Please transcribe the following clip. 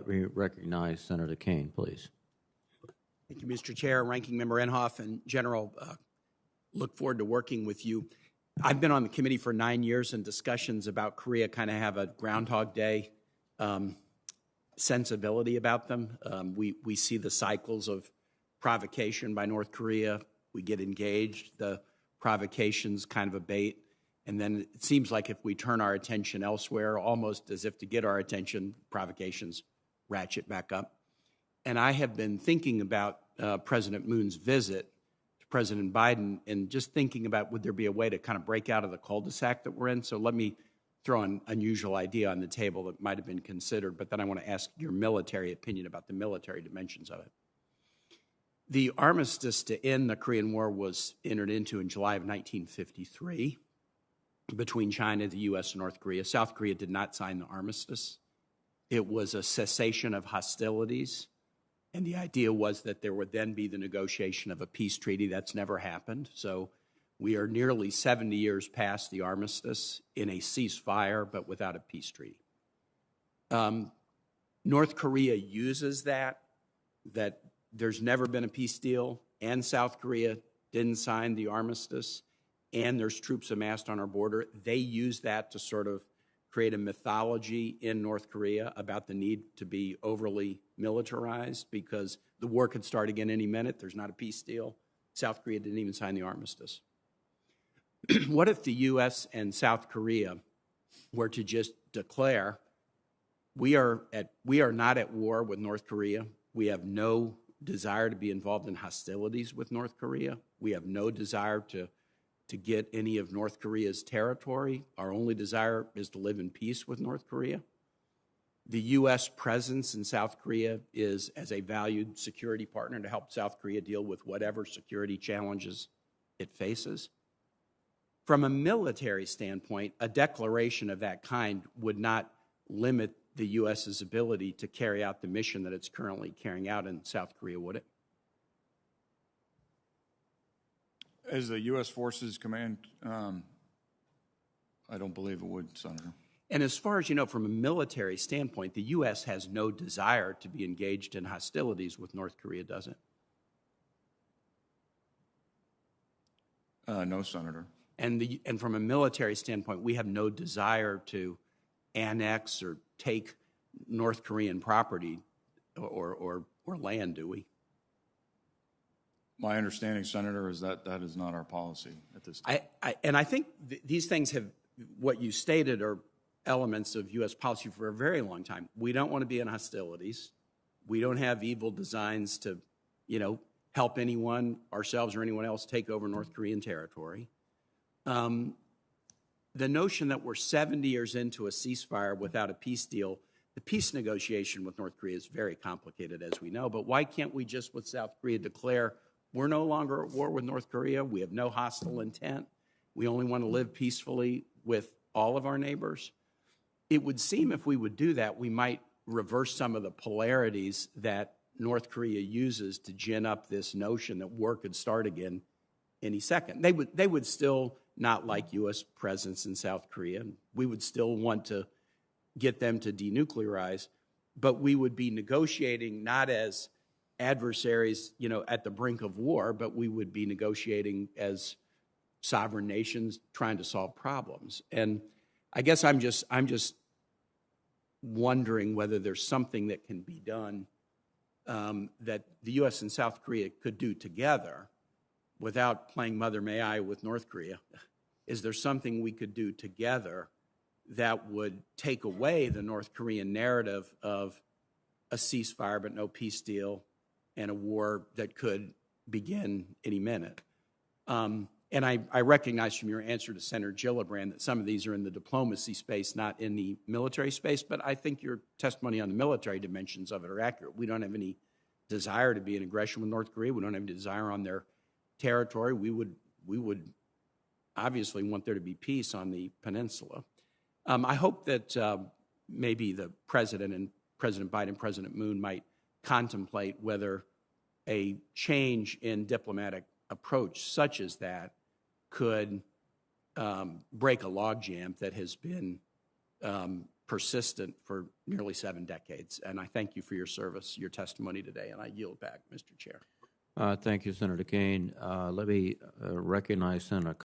let me recognize Senator Kaine, please. Thank you, Mr. Chair, Ranking Member Inhofe, and General. Look forward to working with you. I've been on the committee for 9 years, and discussions about Korea kind of have a Groundhog Day sensibility about them. We see the cycles of provocation by North Korea. We get engaged, the provocations kind of abate, and then it seems like if we turn our attention elsewhere, almost as if to get our attention, provocations ratchet back up. And I have been thinking about President Moon's visit to President Biden and just thinking about would there be a way to kind of break out of the cul-de-sac that we're in. So let me throw an unusual idea on the table that might have been considered, but then I want to ask your military opinion about the military dimensions of it. The armistice to end the Korean War was entered into in July of 1953 between China, the U.S., and North Korea. South Korea did not sign the armistice. It was a cessation of hostilities, and the idea was that there would then be the negotiation of a peace treaty. That's never happened. So we are nearly 70 years past the armistice in a ceasefire, but without a peace treaty. North Korea uses that there's never been a peace deal, and South Korea didn't sign the armistice, and there's troops amassed on our border. They use that to sort of create a mythology in North Korea about the need to be overly militarized because the war could start again any minute. There's not a peace deal. South Korea didn't even sign the armistice. What if the U.S. and South Korea were to just declare, we are not at war with North Korea. We have no desire to be involved in hostilities with North Korea. We have no desire to get any of North Korea's territory. Our only desire is to live in peace with North Korea. The U.S. presence in South Korea is as a valued security partner to help South Korea deal with whatever security challenges it faces. From a military standpoint, a declaration of that kind would not limit the U.S.'s ability to carry out the mission that it's currently carrying out in South Korea, would it? As the U.S. Forces Command, I don't believe it would, Senator. And as far as you know, from a military standpoint, the U.S. has no desire to be engaged in hostilities with North Korea, does it? No, Senator. And from a military standpoint, we have no desire to annex or take North Korean property or land, do we? My understanding, Senator, is that that is not our policy at this time. And I think these things have, what you stated are elements of U.S. policy for a very long time. We don't want to be in hostilities. We don't have evil designs to, help anyone, ourselves or anyone else, take over North Korean territory. The notion that we're 70 years into a ceasefire without a peace deal, the peace negotiation with North Korea is very complicated, as we know. But why can't we just, with South Korea, declare we're no longer at war with North Korea, we have no hostile intent, we only want to live peacefully with all of our neighbors? It would seem if we would do that, we might reverse some of the polarities that North Korea uses to gin up this notion that war could start again any second. They would still not like U.S. presence in South Korea. We would still want to get them to denuclearize, but we would be negotiating not as adversaries, at the brink of war, but we would be negotiating as sovereign nations trying to solve problems. And I guess I'm just wondering whether there's something that can be done that the U.S. and South Korea could do together without playing Mother May I with North Korea. Is there something we could do together that would take away the North Korean narrative of a ceasefire but no peace deal and a war that could begin any minute? And I recognize from your answer to Senator Gillibrand that some of these are in the diplomacy space, not in the military space, but I think your testimony on the military dimensions of it are accurate. We don't have any desire to be in aggression with North Korea. We don't have any desire on their territory. We would obviously want there to be peace on the peninsula. I hope that maybe the President and President Biden, President Moon might contemplate whether a change in diplomatic approach such as that could break a logjam that has been persistent for nearly 7 decades. And I thank you for your service, your testimony today, and I yield back, Mr. Chair. Thank you, Senator Kaine. Let me recognize Senator